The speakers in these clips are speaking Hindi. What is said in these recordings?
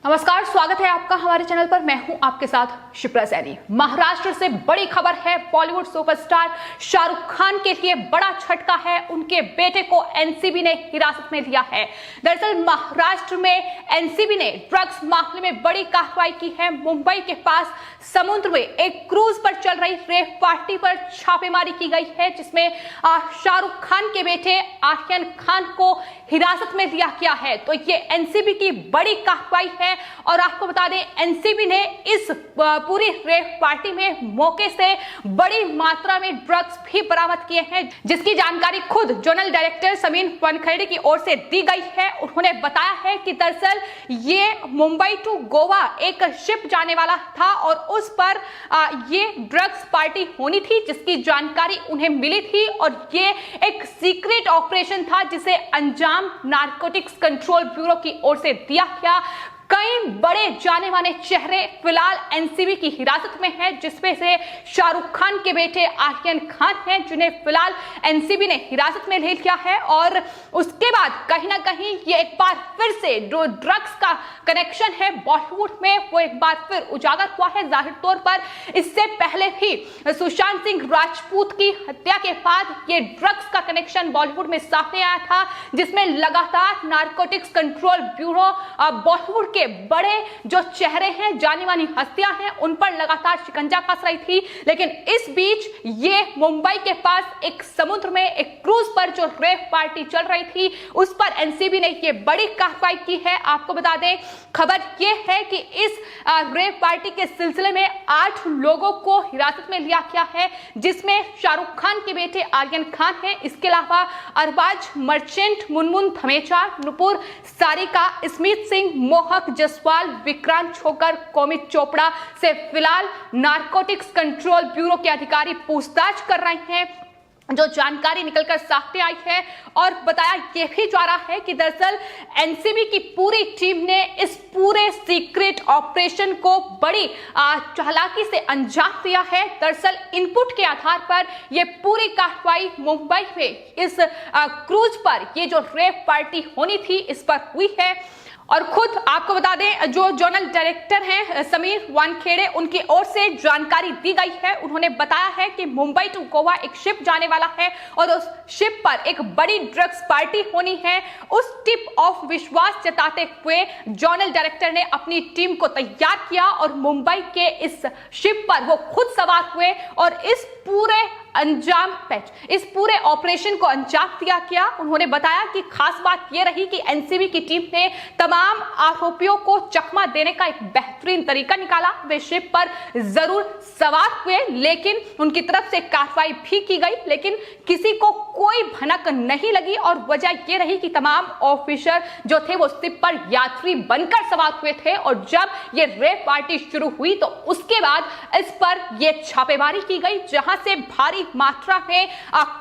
नमस्कार, स्वागत है आपका हमारे चैनल पर। मैं हूं आपके साथ शिप्रा सैनी। महाराष्ट्र से बड़ी खबर है। बॉलीवुड सुपरस्टार शाहरुख खान के लिए बड़ा झटका है। उनके बेटे को एनसीबी ने हिरासत में लिया है। दरअसल महाराष्ट्र में एनसीबी ने ड्रग्स मामले में बड़ी कार्रवाई की है। मुंबई के पास समुद्र में एक क्रूज पर चल रही रेव पार्टी पर छापेमारी की गई है, जिसमें शाहरुख खान के बेटे आर्यन खान को हिरासत में लिया गया है। तो ये एनसीबी की बड़ी कार्रवाई है। और आपको बता दें, एनसीबी ने इस पूरी रेव पार्टी में मौके से बड़ी मात्रा में ड्रग्स भी बरामद किए हैं, जिसकी जानकारी खुद जोनल डायरेक्टर समीर वानखेड़े की ओर से दी गई है। उन्होंने बताया है कि दरअसल ये मुंबई टू गोवा एक शिप जाने वाला था और उस पर ये ड्रग्स पार्टी होनी थी, जिसकी जानकारी उन्हें मिली थी। और ये एक सीक्रेट ऑपरेशन था जिसे अंजाम नारकोटिक्स कंट्रोल ब्यूरो की ओर से दिया गया। कई बड़े जाने माने चेहरे फिलहाल एनसीबी की हिरासत में हैं, जिसमें से शाहरुख खान के बेटे आर्यन खान हैं, जिन्हें फिलहाल एनसीबी ने हिरासत में ले लिया है। और उसके बाद कहीं ना कहीं ये एक बार फिर से जो ड्रग्स का कनेक्शन है बॉलीवुड में, वो एक बार फिर उजागर हुआ है। जाहिर तौर पर इससे पहले भी सुशांत सिंह राजपूत की हत्या के बाद ये ड्रग्स का कनेक्शन बॉलीवुड में सामने आया था, जिसमें लगातार नारकोटिक्स कंट्रोल ब्यूरो बॉलीवुड के बड़े जो चेहरे हैं, जानी मानी हस्तियां हैं, उन पर लगातार शिकंजा कस रही थी। लेकिन इस बीच ये मुंबई के पास एक समुद्र में एक क्रूज पर जो रेव पार्टी चल रही थी, उस पर एनसीबी ने ये बड़ी कार्रवाई की है। आपको बता दें, खबर ये है कि इस रेव पार्टी के सिलसिले में 8 लोगों को हिरासत में लिया गया है, जिसमें शाहरुख खान के बेटे आर्यन खान है। इसके अलावा अरबाज मर्चेंट, मुनमुन धमेचा, नुपुर सारिका, स्मित सिंह, मोहक जसवाल, विक्रांत छोकर, कौमिक चोपड़ा से फिलहाल नारकोटिक्स कंट्रोल ब्यूरो के अधिकारी पूछताछ कर रहे हैं। जो जानकारी निकलकर सामने आई है और बताया यह भी जा रहा है कि दरअसल एनसीबी की पूरी टीम ने इस पूरे सीक्रेट ऑपरेशन को बड़ी चालाकी से अंजाम दिया है। दरअसल इनपुट के आधार पर यह पूरी कार्रवाई मुंबई में इस क्रूज पर ये जो रेव पार्टी होनी थी, इस पर हुई है। और खुद आपको बता दें, जो जोनल डायरेक्टर हैं समीर वानखेड़े, उनकी ओर से जानकारी दी गई है। उन्होंने बताया है कि मुंबई टू गोवा एक शिप जाने वाला है और उस शिप पर एक बड़ी ड्रग्स पार्टी होनी है। उस टिप ऑफ विश्वास जताते हुए जोनल डायरेक्टर ने अपनी टीम को तैयार किया और मुंबई के इस शिप पर वो खुद सवार हुए और इस पूरे ऑपरेशन को अंजाम दिया गया। उन्होंने बताया कि खास बात यह रही कि एनसीबी की टीम ने तमाम आरोपियों को चकमा देने का एक बेहतरीन तरीका निकाला। वे शिप पर जरूर सवार हुए, लेकिन उनकी तरफ से कार्रवाई भी की गई, लेकिन किसी को कोई भनक नहीं लगी। और वजह यह रही कि तमाम ऑफिसर जो थे वो शिप पर यात्री बनकर सवार हुए थे। और जब ये रेव पार्टी शुरू हुई तो उसके बाद इस पर यह छापेमारी की गई, जहां से भारी मात्रा में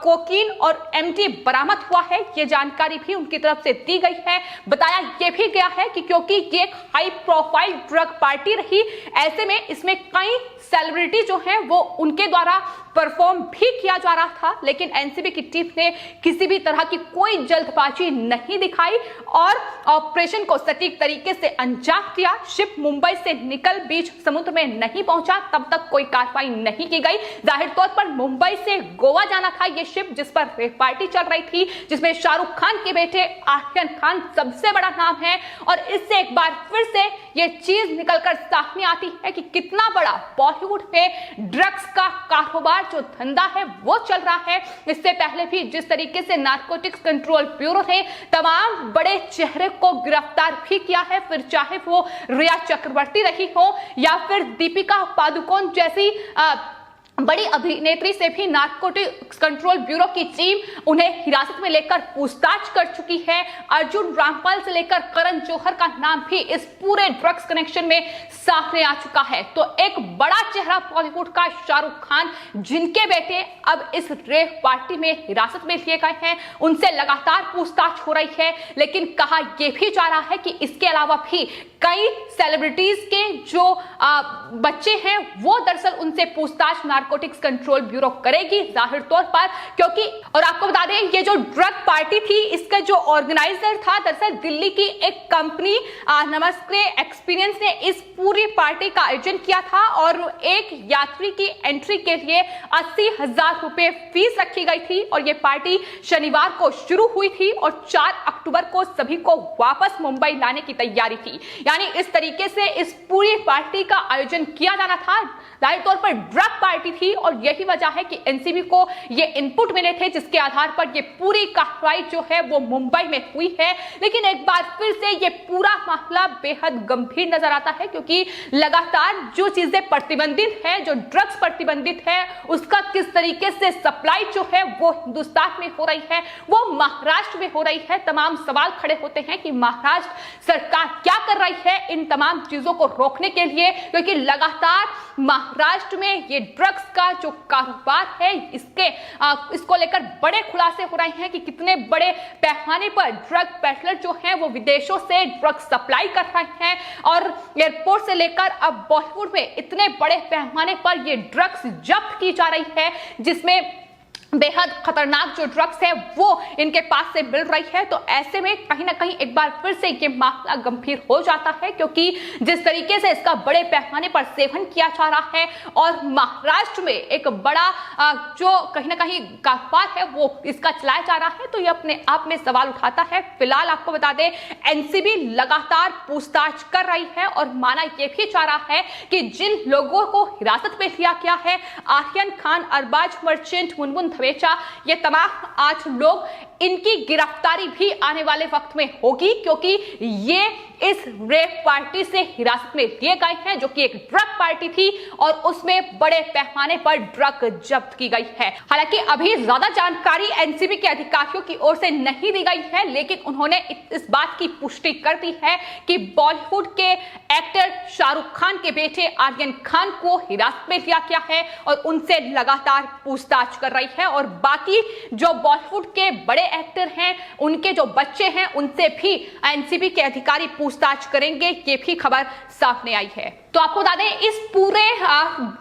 कोकीन और एमडी बरामद हुआ है। ये जानकारी भी उनकी तरफ से दी गई है। बताया यह भी गया है कि क्योंकि ये एक हाई प्रोफाइल ड्रग पार्टी रही, ऐसे में इसमें कई सेलिब्रिटी जो हैं वो उनके द्वारा परफॉर्म भी किया जा रहा था। लेकिन एनसीबी की टीम ने किसी भी तरह की कोई जल्दबाजी नहीं दिखाई और ऑपरेशन को सटीक तरीके से अंजाम दिया। शिप मुंबई से निकल बीच समुद्र में नहीं पहुंचा, तब तक कोई कार्रवाई नहीं की गई। जाहिर तौर पर मुंबई से गोवा जाना था ये शिप, जिस पर रेव पार्टी चल रही थी, जिसमें शाहरुख खान के बेटे आर्यन खान सबसे बड़ा नाम है। और इससे एक बार फिर से ये चीज निकलकर सामने आती है कि कितना बड़ा बॉलीवुड में ड्रग्स का कारोबार, जो धंधा है, वो चल रहा है। इससे पहले भी जिस तरीके से नारकोटिक्स कंट्रोल ब्यूरो ने तमाम बड़े चेहरे को गिरफ्तार भी किया है, फिर चाहे वो रिया चक्रवर्ती रही हो या फिर दीपिका पादुकोण जैसी बड़ी अभिनेत्री से भी नारकोटिक्स कंट्रोल ब्यूरो की टीम उन्हें हिरासत में लेकर पूछताछ कर चुकी है। अर्जुन रामपाल से लेकर करण जौहर का नाम भी इस पूरे ड्रग्स कनेक्शन में सामने आ चुका है। तो एक बड़ा चेहरा बॉलीवुड का शाहरुख खान, जिनके बेटे अब इस रेव पार्टी में हिरासत में लिए गए हैं, उनसे लगातार पूछताछ हो रही है। लेकिन कहा यह भी जा रहा है कि इसके अलावा भी कई सेलिब्रिटीज के जो बच्चे हैं वो दरअसल उनसे पूछताछ नारकोटिक्स कंट्रोल ब्यूरो करेगी जाहिर तौर पर, क्योंकि और आपको बता दें ये जो ड्रग पार्टी थी इसका जो ऑर्गेनाइजर था दरअसल दिल्ली की एक कंपनी नमस्ते एक्सपीरियंस ने इस पूरी पार्टी का आयोजन किया था और एक यात्री की एंट्री के लिए 80,000 रुपए फीस रखी गई थी और ये पार्टी शनिवार को शुरू हुई थी और 4 अक्टूबर को सभी को वापस मुंबई लाने की तैयारी थी। यानी इस तरीके से इस पूरी पार्टी का आयोजन किया जाना था। जाहिर तौर पर ड्रग पार्टी थी और यही वजह है कि एनसीबी को ये इनपुट मिले थे जिसके आधार पर ये पूरी कार्रवाई जो है वो मुंबई में हुई है। लेकिन एक बार फिर से ये पूरा मामला बेहद गंभीर नजर आता है क्योंकि लगातार जो चीजें प्रतिबंधित है, जो ड्रग्स प्रतिबंधित है, उसका किस तरीके से सप्लाई जो है वो हिंदुस्तान में हो रही है, वो महाराष्ट्र में हो रही है। तमाम सवाल खड़े होते हैं कि महाराष्ट्र सरकार क्या कर रही है इन तमाम चीजों को रोकने के लिए, क्योंकि लगातार महाराष्ट्र में ये ड्रग्स का जो कारोबार है इसको लेकर बड़े खुलासे हो रहे हैं कि कितने बड़े पैमाने पर ड्रग पेडलर जो हैं वो विदेशों से ड्रग सप्लाई कर रहे हैं और एयरपोर्ट से लेकर अब बॉलीवुड में इतने बड़े पैमाने पर ये ड्रग्स जब्त की जा रही है जिसमें बेहद खतरनाक जो ड्रग्स है वो इनके पास से मिल रही है। तो ऐसे में कहीं ना कहीं एक बार फिर से ये मामला गंभीर हो जाता है क्योंकि जिस तरीके से इसका बड़े पैमाने पर सेवन किया जा रहा है और महाराष्ट्र में एक बड़ा जो कहीं ना कहीं कारोबार है वो इसका चलाया जा रहा है, तो ये अपने आप में सवाल उठाता है। फिलहाल आपको बता दें एनसीबी लगातार पूछताछ कर रही है और माना यह भी जा रहा है कि जिन लोगों को हिरासत में लिया गया है, आर्यन खान, अरबाज मर्चेंट, मुनमुन ये तमाम 8 लोग, इनकी गिरफ्तारी भी आने वाले वक्त में होगी क्योंकि ये इस रेप पार्टी से हिरासत में लिए गए हैं जो कि एक ड्रग पार्टी थी और उसमें बड़े पैमाने पर ड्रग जब्त की गई है। हालांकि अभी ज्यादा जानकारी एनसीबी के अधिकारियों की ओर से नहीं दी गई है, लेकिन उन्होंने इस बात की पुष्टि कर दी है कि बॉलीवुड के एक्टर शाहरुख खान के बेटे आर्यन खान को हिरासत में लिया गया है और उनसे लगातार पूछताछ कर रही है और बाकी जो बॉलीवुड के बड़े एक्टर हैं उनके जो बच्चे हैं उनसे भी एनसीबी के अधिकारी पूछताछ करेंगे, ये भी खबर सामने आई है। तो आपको बता दें इस पूरे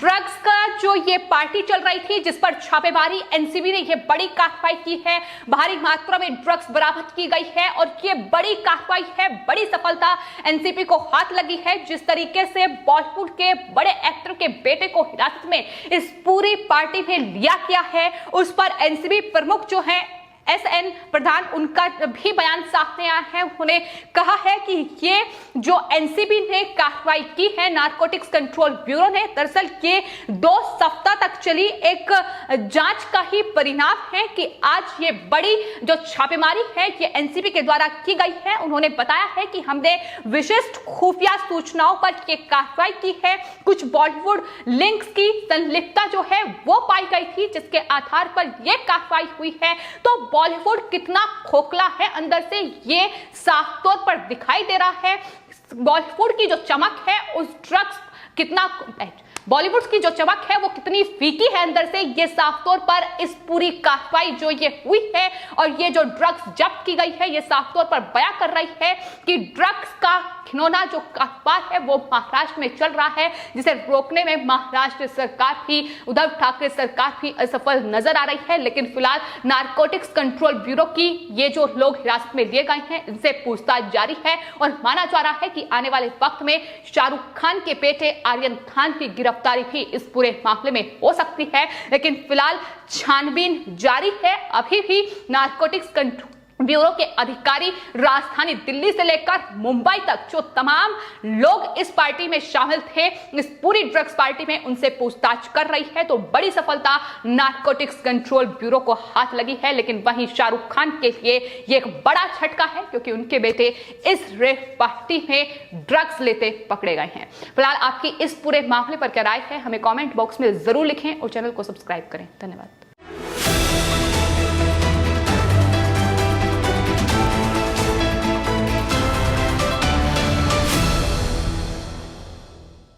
ड्रग्स का जो ये पार्टी चल रही थी जिस पर छापेमारी एनसीबी ने ये बड़ी कार्रवाई की है, भारी मात्रा में ड्रग्स बरामद की गई है और ये बड़ी कार्रवाई है, बड़ी सफलता एनसीबी को हाथ लगी है। जिस तरीके से बॉलीवुड के बड़े एक्टर के बेटे को हिरासत में इस पूरी पार्टी में लिया गया है उस पर एनसीबी प्रमुख जो है एसएन प्रधान, उनका भी बयान सामने आया है। उन्होंने कहा है कि ये जो एनसीबी ने कार्रवाई की है नारकोटिक्स कंट्रोल ब्यूरो ने, दरअसल ये 2 सप्ताह तक चली एक जांच का ही परिणाम है कि आज ये बड़ी जो छापेमारी है ये एनसीबी के द्वारा की गई है। उन्होंने बताया है कि हमने विशिष्ट खुफिया सूचनाओं पर ये कार्रवाई की है, कुछ बॉलीवुड लिंक्स की संलिप्तता जो है वो पाई गई थी जिसके आधार पर यह कार्रवाई हुई है। तो बॉलीवुड कितना खोखला है अंदर से ये साफ तौर पर दिखाई दे रहा है। बॉलीवुड की जो चमक है उस ड्रग्स कितना बॉलीवुड की जो चमक है वो कितनी फीकी है अंदर से, ये साफ तौर पर इस पूरी कार्रवाई जो ये हुई है और ये जो ड्रग्स जब्त की गई है ये साफ तौर पर बयां कर रही है कि ड्रग्स का खिलौना जो कारोबार है वो महाराष्ट्र में चल रहा है जिसे रोकने में महाराष्ट्र सरकार भी, उद्धव ठाकरे सरकार भी असफल नजर आ रही है। लेकिन फिलहाल नारकोटिक्स कंट्रोल ब्यूरो की ये जो लोग हिरासत में लिए गए हैं इनसे पूछताछ जारी है और माना जा रहा है कि आने वाले वक्त में शाहरुख खान के बेटे आर्यन खान की गिरफ्तारी भी इस पूरे मामले में हो सकती है। लेकिन फिलहाल छानबीन जारी है। अभी भी नारकोटिक्स कंट्रोल ब्यूरो के अधिकारी राजधानी दिल्ली से लेकर मुंबई तक जो तमाम लोग इस पार्टी में शामिल थे, इस पूरी ड्रग्स पार्टी में, उनसे पूछताछ कर रही है। तो बड़ी सफलता नारकोटिक्स कंट्रोल ब्यूरो को हाथ लगी है। लेकिन वहीं शाहरुख खान के लिए ये एक बड़ा झटका है क्योंकि उनके बेटे इस रेप पार्टी में ड्रग्स लेते पकड़े गए हैं। फिलहाल आपकी इस पूरे मामले पर क्या राय है हमें कॉमेंट बॉक्स में जरूर लिखें और चैनल को सब्सक्राइब करें। धन्यवाद।